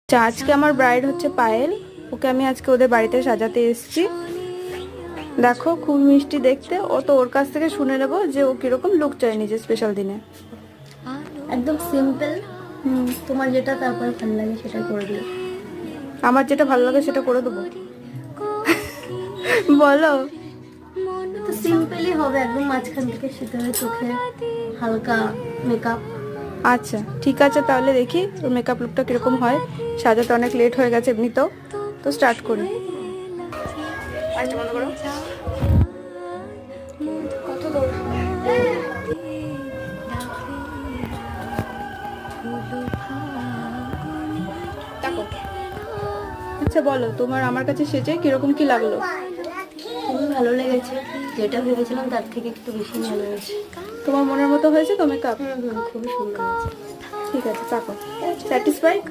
আজকে আমার ব্রাইড হচ্ছে পায়েল, ওকে আমি আজকে ওদের বাড়িতে সাজাতে এসেছি। দেখো খুব মিষ্টি দেখতে। ও তো ওর কাছ থেকে শুনে নেবো যে ও কিরকম লুক চায় নিজের স্পেশাল দিনে। একদম সিম্পল, তোমার যেটা তারপরে ভালো লাগে সেটা করে দিও। আমার যেটা ভালো লাগে সেটা করে দেবো। বলো। তো সিম্পলই হবে, একদম মাঝখান থেকে সিঁদুরে চোখে হালকা মেকআপ। আচ্ছা ঠিক আছে, তাহলে দেখি ওর মেকআপ লুকটা কিরকম হয়। সাজাতে অনেক লেট হয়ে গেছে এমনিতেও, তো স্টার্ট করি। বন্ধ করো। কত দূর? আচ্ছা বলো, তোমার আমার কাছে সেজে কিরকম কি লাগলো? খুবই ভালো লেগেছে, যেটা ভেবেছিলাম তার থেকে একটু বেশি ভালো হয়েছে। তোমার মনের মতো হয়েছে তো মেকআপ? খুবই সুন্দর হয়েছে। ঠিক আছে, থাকো। স্যাটিসফাইড?